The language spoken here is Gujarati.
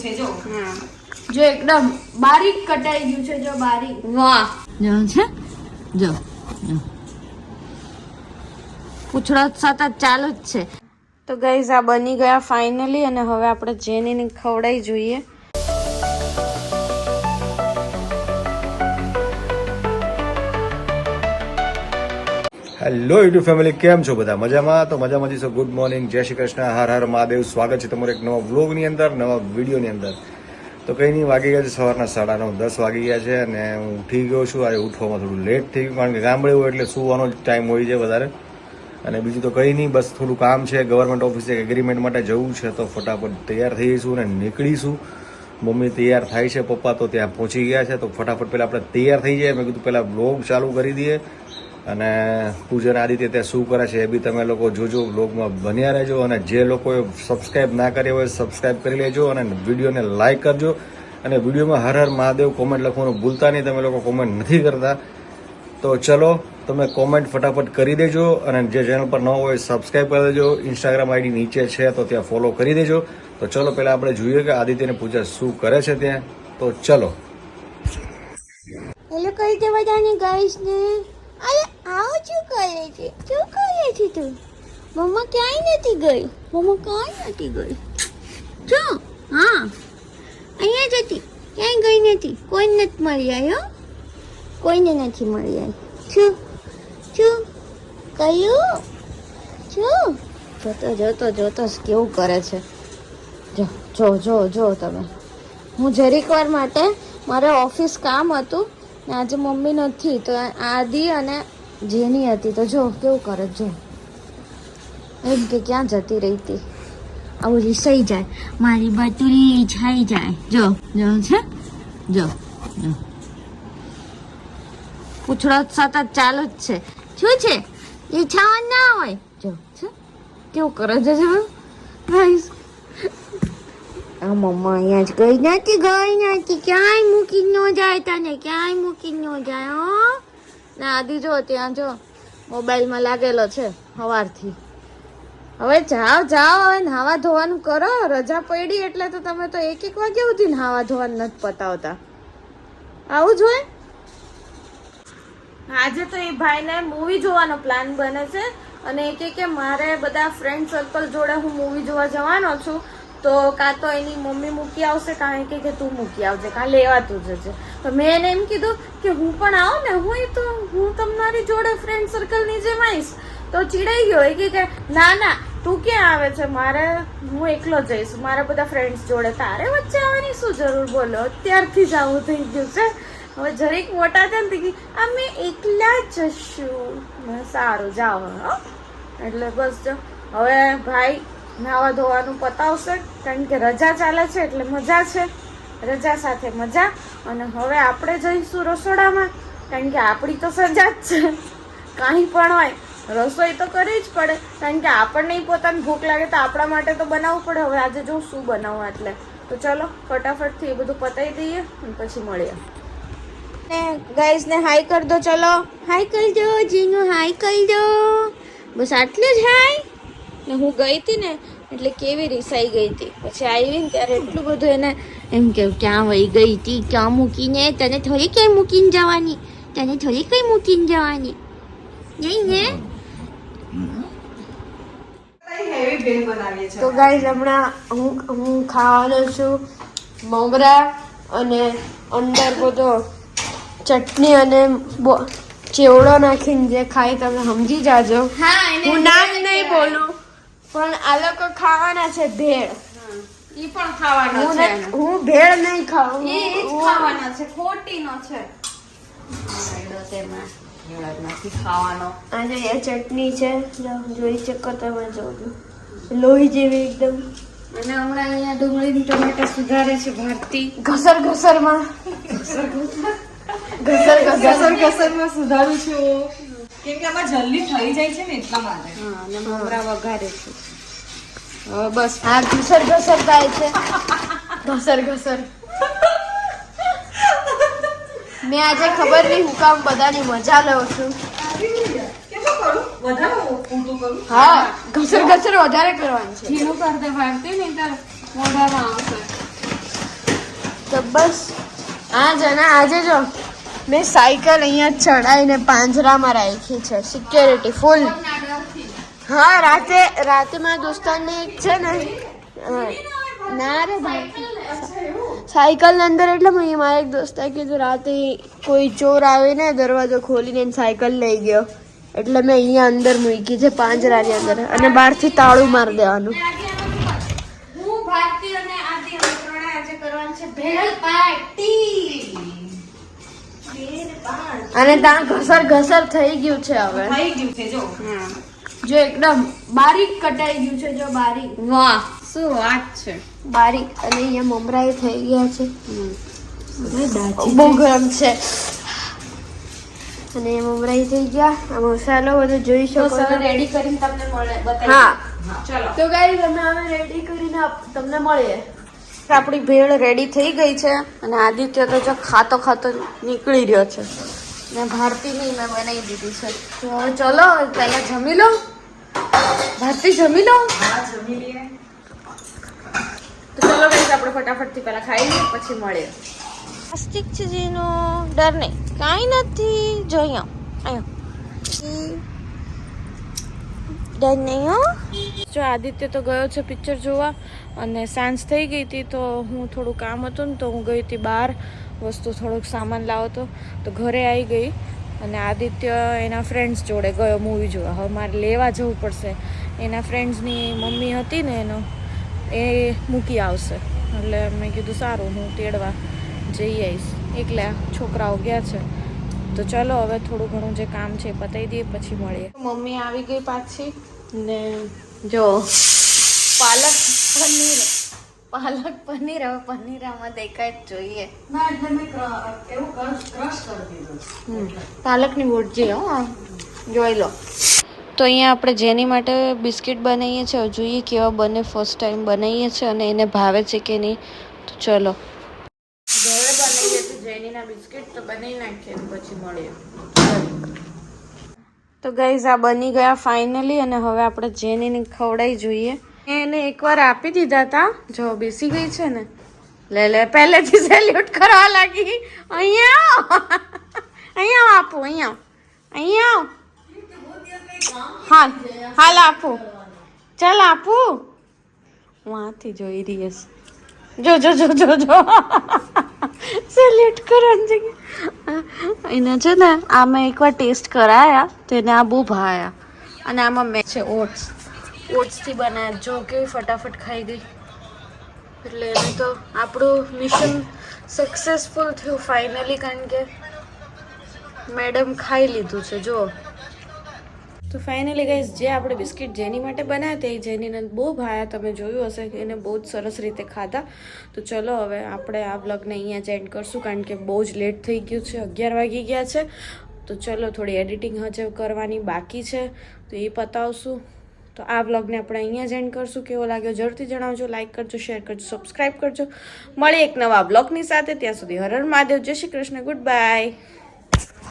છે જો. હા જો એકદમ બારીક કટાઈ ગયું છે જો બારીક. વાહ જો છે જો પૂછડો સતત ચાલુ જ છે. તો ગાઈઝ આ બની ગયા ફાઇનલી અને હવે આપણે જેનીને ખવડાવી જોઈએ. હેલો યુટ્યુબ ફેમિલી, કેમ છો બધા? મજામાં? તો મજામાં છો. ગુડ મોર્નિંગ, જય શ્રી કૃષ્ણ, હર હર મહાદેવ. સ્વાગત છે તમારું એક નવા વ્લોગની અંદર, નવા વિડીયોની અંદર. તો કંઈ નહીં, વાગી ગયા છે સવારના 9:30, 10 વાગી ગયા છે અને હું ઉઠી ગયો છું. આજે ઉઠવામાં થોડું લેટ થઈ ગયું કારણ કે ગામડે હોય એટલે સુવાનો જ ટાઈમ હોય છે વધારે. અને બીજું તો કંઈ નહીં, બસ થોડું કામ છે, ગવર્મેન્ટ ઓફિસે એગ્રીમેન્ટ માટે જવું છે તો ફટાફટ તૈયાર થઈ જઈશું અને નીકળીશું. મમ્મી તૈયાર થાય છે, પપ્પા તો ત્યાં પહોંચી ગયા છે. તો ફટાફટ પહેલાં આપણે તૈયાર થઈ જઈએ. મેં કીધું પહેલાં બ્લોગ ચાલુ કરી દઈએ અને પૂજન આદિત્ય ત્યાં શું કરે છે એ બી તમે લોકો જોજો, બ્લોગમાં બન્યા રહેજો. અને જે લોકોએ સબસ્ક્રાઈબ ના કરી હોય સબસ્ક્રાઈબ કરી લેજો અને વિડીયોને લાઇક કરજો. અને વિડીયોમાં હર હર મહાદેવ કોમેન્ટ લખવાનું ભૂલતા નહીં, તમે લોકો કોમેન્ટ નથી કરતા. તો ચલો, તમે કોમેન્ટ ફટાફટ કરી દેજો અને જે ચેનલ પર ન હોય સબસ્ક્રાઈબ કરી દેજો. ઇન્સ્ટાગ્રામ આઈડી નીચે છે તો ત્યાં ફોલો કરી દેજો. તો ચલો પહેલાં આપણે જોઈએ કે આદિત્યને પૂજા શું કરે છે ત્યાં. તો ચલો. હેલો કહી દે બધાને ગાઈસને. અરે આવો શું કરે છે? શું કરે છે તું? મમ્મા ક્યાંય નથી ગઈ. મમ્મા ક્યાંય નથી ગઈ. જો હા અહીંયા જ હતી, ક્યાંય ગઈ નથી. કોઈને નથી મળી આવી. હો કોઈને નથી મળી આવી. શું શું કયું? શું જોતો જોતો કેવું કરે છે. જો જો જો તમે. હું જરીક વાર માટે મારે ઓફિસ કામ હતું ને આજે મમ્મી નથી તો આદિ અને જેની હતી તો જો કેવું કરે. જો એમ કે ક્યાં જતી રહી હતી. આવું રીસાઈ જાય, મારી બતુરી રીસાઈ જાય. જો જો છે જો પૂછડો સતત ચાલુ જ છે. શું છે ઈચ્છાવા ના હોય. જો છે કેવું કરે છે. આ મમ્મા અહીંયા જ ગઈ નથી ક્યાંય મૂકી ન જાય તને, ક્યાંય મૂકી ન જાય. હો ને આદિ જો ત્યાં જો મોબાઈલમાં લાગેલો છે સવારથી. હવે જાઓ હવે નાવા ધોવાનું કરો. રજા પડી એટલે તો તમે તો 1-1 વાગ્યા સુધી નાવા ધોવાનું નથી પતાવતા. આવું જ હોય. આજે તો એ ભાઈને મૂવી જોવાનો પ્લાન બને છે અને એ કે મારે બધા ફ્રેન્ડ સર્કલ જોડે હું મૂવી જોવા જવાનો છું. તો કાં તો એની મમ્મી મૂકી આવશે, કાં કે તું મૂકી આવજે, કાં લેવા તું જજે. તો મેં એને એમ કીધું કે હું પણ આવું ને, હું તમારી જોડે ફ્રેન્ડ સર્કલની જેમ આવીશ. તો ચીડાઈ ગયો એ કે ના તું ક્યાં આવે છે, મારે હું એકલો જઈશ મારા બધા ફ્રેન્ડ્સ જોડે, તારે વચ્ચે આવવાની શું જરૂર? બોલો, અત્યારથી જ આવું થઈ ગયું છે. હવે જરીક મોટા થયા ને અમે એકલા જશું. સારું જાઓ. એટલે બસ જો હવે ભાઈ નાવા ધોવાનું પતાવશે કારણ કે રજા ચાલે છે એટલે મજા છે, રજા સાથે મજા. અને હવે આપણે જઈશું રસોડામાં કારણ કે આપણી તો સજા જ છે. કાંઈ પણ હોય રસોઈ તો કરવી જ પડે કારણ કે આપણને પોતાની ભૂખ લાગે તો આપણા માટે તો બનાવવું પડે. હવે આજે જો શું બનાવું એટલે તો ચલો ફટાફટથી એ બધું પતાવી દઈએ અને પછી મળીએ. ગાઈસ ને હાઈ કર દો. ચલો હાઈ કરી દો જીનું, હાઈ કરી દો. બસ આટલું જ હાઈ. ને હું ગઈ હતી ને એટલે કેવી રીસાઈ ગઈ હતી. પછી આવી ને ત્યારે એટલું બધું એને એમ કે ક્યાં વહી ગઈ હતી, ક્યાં મૂકીને, તને થોડી કઈ મૂકીને જવાની, તને થોડી કઈ મૂકીને જવાની નહીં ને. તો ગાઈસ હમણાં હું ખાવાનો છું મમરા અને અંદર બધો ચટણી અને ચેવડો નાખીને જે ખાઈ તમે સમજી જાજો. હું નામ નહીં બોલું પણ આ લોકો ખાવાના છે ભેળ. ઈ પણ ખાવાનો છે. હું ભેળ નહીં ખાઉં, ઈ જ ખાવાના છે. ખોટીનો છે. નથી ખાવાનો. આજે એ ચટણી છે, જોઈ શકો તમે. જોજો લોહી જેવી એકદમ. અને હમણાં અહીંયા ડુંગળી ટમેટા સુધારે છે ભારતી. ઘસર ઘસરમાં સુધારું છું કેમ કે આમાં જલ્દી થઈ જાય છે ને એટલા માટે. હા અને મમરા વઘારે છે. હવે બસ આ ઘસર થાય છે. ઘસર મેં આજે ખબર નહીં હું કામ બધાની મજા લઉં છું. હા ઘસર વધારે કરવાની છે. ઝીણું કર દે ભારતી નહીં તાર મોઢામાં આવશે. બસ આજે જો મેં સાયકલ અહીંયા ચડાવીને પાંજરામાં રાખી છે, સિક્યોરિટી ફૂલ. હા, રાતે મારા દોસ્તારને એક છે ને, ના રે ભાઈ, સાયકલ અંદર એટલે મારા એક દોસ્તે કીધું રાતે કોઈ ચોર આવીને દરવાજો ખોલીને સાયકલ લઈ ગયો, એટલે મેં અહીંયા અંદર મૂકી છે પાંજરાની અંદર, અને બહારથી તાળું મારી દેવાનું. હું ભારતી અને આદિ આજે કરવાનું છે ભેળ પાર્ટી, અને ત્યાં ઘસર થઈ ગયું છે હવે. થઈ ગયું છે જો. જો એકદમ બારીક કટાઈ ગયું છે, જો બારીક. વાહ, શું વાત છે. બારીક. અને અહીંયા મમરાઈ થઈ ગયા છે, બહુ ગરમ છે. અને મમરાઈ થઈ ગયા. આ મસાલો બધો જોઈ શકો છો. રેડી કરીને તમને મળે બતાવી. હા, ચલો. તો ગાઈસ અમે હવે રેડી કરીને તમને મળીએ. આપણી ભેળ રેડી થઈ ગઈ છે, અને આદિત્ય તો જો ખાતો નીકળી રહ્યો છે, ને ભારતીની મેં બનાવી દીધી છે. તો હવે ચલો પહેલા જમી લો. ભારતી જમી લો. હા, જમી લઈએ. તો ચલો ગાઈસ આપણે ફટાફટથી પહેલા ખાઈ લઈએ, પછી મળીએ. પ્લાસ્ટિક છે જેનો ડર નહીં, કાંઈ નથી. જો અહીંયા ડર નહીં હો. જો આદિત્ય તો ગયો છે પિક્ચર જોવા, અને સાંજ થઈ ગઈ હતી, તો હું થોડું કામ હતું ને, તો હું ગઈ હતી બહાર વસ્તુ થોડુંક સામાન લાવતો, તો ઘરે આવી ગઈ, અને આદિત્ય એના ફ્રેન્ડ્સ જોડે ગયો મૂવી જોવા. હવે મારે લેવા જવું પડશે. એના ફ્રેન્ડ્સની મમ્મી હતી ને એનો, એ મૂકી આવશે, એટલે મેં કીધું સારું હું તેડવા જઈ આવીશ. એકલા છોકરાઓ ગયા છે, તો ચલો હવે થોડું ઘણું જે કામ છે પતાવી દઈએ, પછી મળીએ. મમ્મી આવી ગઈ પાછી, ને જો પાલક પનીર હવે પનીર આમાં દેખાય જ જોઈએ. ના, એટલે મેં એવું ક્રશ કરી દીધું. પાલકની ભુરજી હો, જોઈ લો. તો અહીંયા આપણે જેની માટે બિસ્કિટ બનાવીએ છીએ, જોઈએ કેવા બને. ફર્સ્ટ ટાઈમ બનાવીએ છીએ અને એને ભાવે છે કે નહીં. તો ચલો ઘરે બનાવીએ છીએ જેનીના બિસ્કિટ, તો બનાવી નાખીએ પછી મળીએ. તો ગાઈઝ આ બની ગયા ફાઇનલી, અને હવે આપણે જેનીને ખવડાવી જોઈએ. એને એકવાર આપી દીધા હતા, જો બેસી ગઈ છે ને, લે પહેલેથી સેલ્યુટ કરવા લાગી. અહીંયા આપો, અહીંયા હાલ આપો, ચાલ આપું. વાંથી જોઈ રહી છે, જો સેલ્યુટ કરવાની જગ્યા એને છે ને. આમાં એકવાર ટેસ્ટ કરાયા તો એને આ બહુ ભાયા, અને આમાં મેં છે ઓટ્સથી બનાવ્યા. જો કેવી ફટાફટ ખાઈ ગઈ, એટલે એને તો આપણું મિશન સક્સેસફુલ થયું ફાઇનલી, કારણ કે મેડમ ખાઈ લીધું છે. જો તો ફાઇનલી ગાઈઝ જે આપણે બિસ્કિટ જેની માટે બનાવ્યા હતા, એ જેનીને બહુ ભાયા. તમે જોયું હશે કે એને બહુ જ સરસ રીતે ખાધા. તો ચલો હવે આપણે આ વ્લોગને અહીંયા જ એન્ડ કરશું, કારણ કે બહુ જ લેટ થઈ ગયું છે, 11 વાગી ગયા છે. તો ચલો થોડી એડિટિંગ હજુ કરવાની બાકી છે, તો એ પતાવશું. તો આ વ્લોગને આપણે અહીંયા જ એન્ડ કરશું. કેવો લાગ્યો જરૂરથી જણાવજો, લાઇક કરજો, શેર કરજો, સબસ્ક્રાઈબ કરજો. મળીએ એક નવા વ્લોગની સાથે. ત્યાં સુધી હર હર મહાદેવ, જય શ્રી કૃષ્ણ, ગુડ બાય.